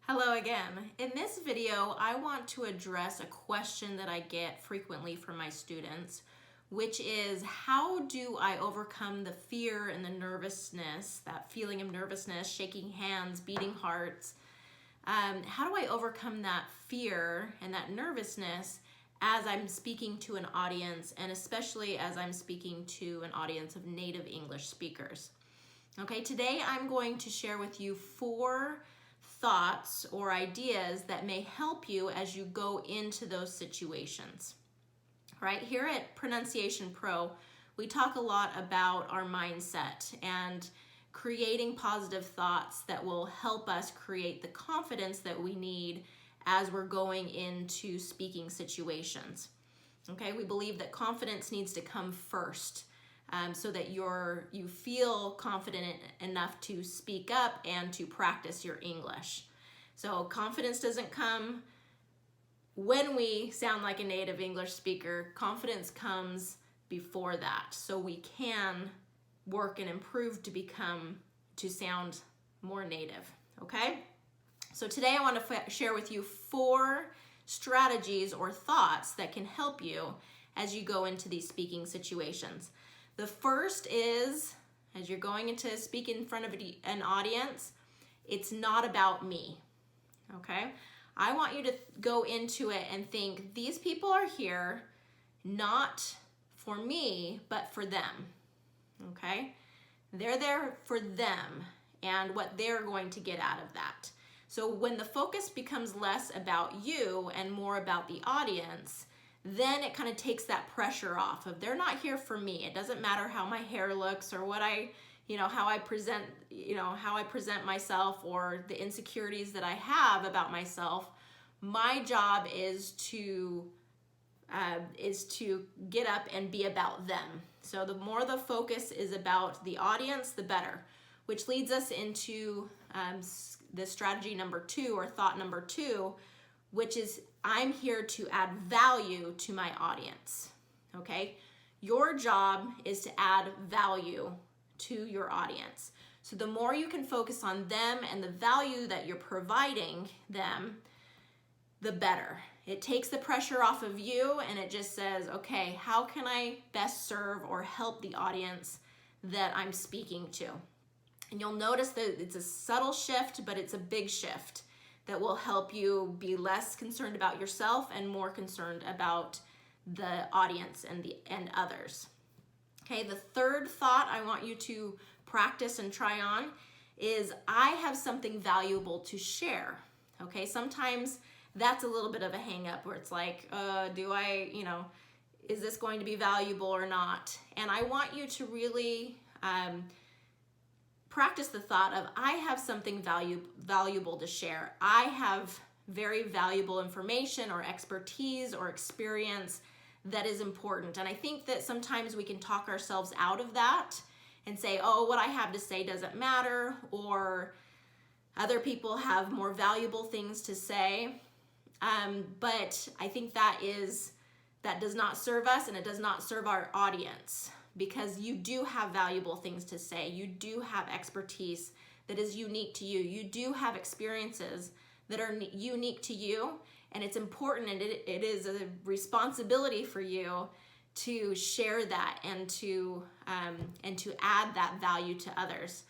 Hello again. In this video, I want to address a question that I get frequently from my students, which is how do I overcome the fear and the nervousness, that feeling of nervousness, shaking hands, beating hearts? How do I overcome that fear and that nervousness as I'm speaking to an audience, and especially as I'm speaking to an audience of native English speakers? Okay, today I'm going to share with you 4 thoughts or ideas that may help you as you go into those situations. Right here at Pronunciation Pro, we talk a lot about our mindset and creating positive thoughts that will help us create the confidence that we need as we're going into speaking situations. Okay, we believe that confidence needs to come first. So that you feel confident enough to speak up and to practice your English. So confidence doesn't come when we sound like a native English speaker. Confidence comes before that, so we can work and improve to sound more native. Okay? So today I want to share with you 4 strategies or thoughts that can help you as you go into these speaking situations. The first is, as you're going into speak in front of an audience, it's not about me, okay? I want you to go into it and think, these people are here not for me, but for them, okay? They're there for them and what they're going to get out of that. So when the focus becomes less about you and more about the audience, then it kind of takes that pressure off of they're not here for me. It doesn't matter how my hair looks or what how I present myself or the insecurities that I have about myself. My job is to get up and be about them. So the more the focus is about the audience, the better, which leads us into the strategy number 2 or thought number 2, which is I'm here to add value to my audience, okay? Your job is to add value to your audience. So the more you can focus on them and the value that you're providing them, the better. It takes the pressure off of you and it just says, okay, how can I best serve or help the audience that I'm speaking to? And you'll notice that it's a subtle shift, but it's a big shift that will help you be less concerned about yourself and more concerned about the audience and others. Okay, the third thought I want you to practice and try on is I have something valuable to share. Okay, sometimes that's a little bit of a hang up where it's like, is this going to be valuable or not? And I want you to really practice the thought of I have something valuable to share. I have very valuable information or expertise or experience that is important. And I think that sometimes we can talk ourselves out of that and say, oh, what I have to say doesn't matter, or other people have more valuable things to say. But I think that does not serve us and it does not serve our audience. Because you do have valuable things to say. You do have expertise that is unique to you. You do have experiences that are unique to you, and it's important and it is a responsibility for you to share that and to add that value to others.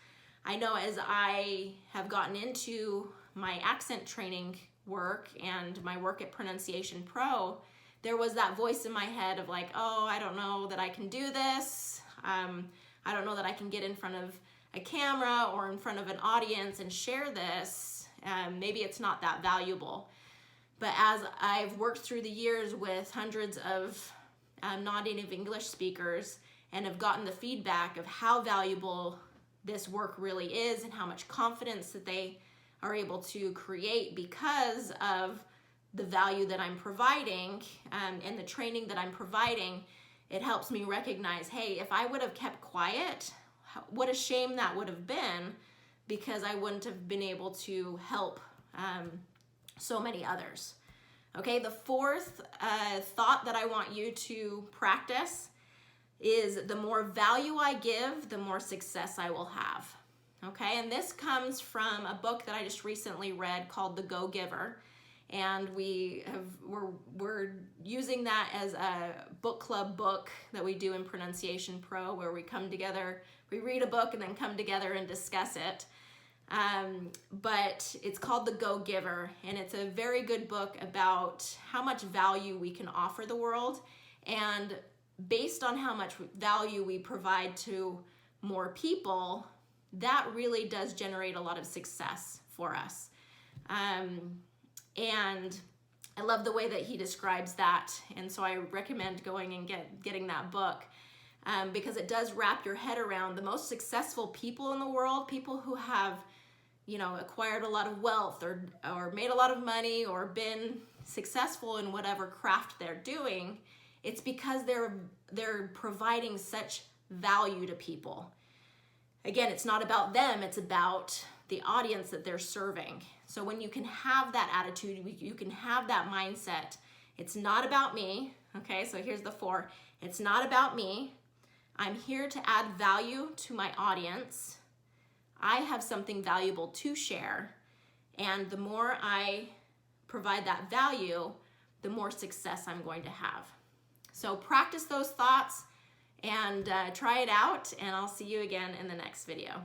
I know as I have gotten into my accent training work and my work at Pronunciation Pro, there was that voice in my head of like, oh, I don't know that I can do this. I don't know that I can get in front of a camera or in front of an audience and share this. Maybe it's not that valuable. But as I've worked through the years with hundreds of non-native English speakers and have gotten the feedback of how valuable this work really is and how much confidence that they are able to create because of the value that I'm providing and the training that I'm providing, it helps me recognize, hey, if I would have kept quiet, what a shame that would have been, because I wouldn't have been able to help so many others. Okay, the fourth thought that I want you to practice is the more value I give, the more success I will have. Okay, And this comes from a book that I just recently read called The Go-Giver. And we're using that as a book club book that we do in Pronunciation Pro, where we come together, we read a book and then come together and discuss it. But it's called The Go-Giver, and it's a very good book about how much value we can offer the world. And based on how much value we provide to more people, that really does generate a lot of success for us. And I love the way that he describes that. And so I recommend going and getting that book, because it does wrap your head around the most successful people in the world, people who have, you know, acquired a lot of wealth or made a lot of money or been successful in whatever craft they're doing. It's because they're providing such value to people. Again, it's not about them, it's about the audience that they're serving. So when you can have that attitude, you can have that mindset. It's not about me. Okay, so here's the 4. It's not about me. I'm here to add value to my audience. I have something valuable to share. And the more I provide that value, the more success I'm going to have. So practice those thoughts and try it out, and I'll see you again in the next video.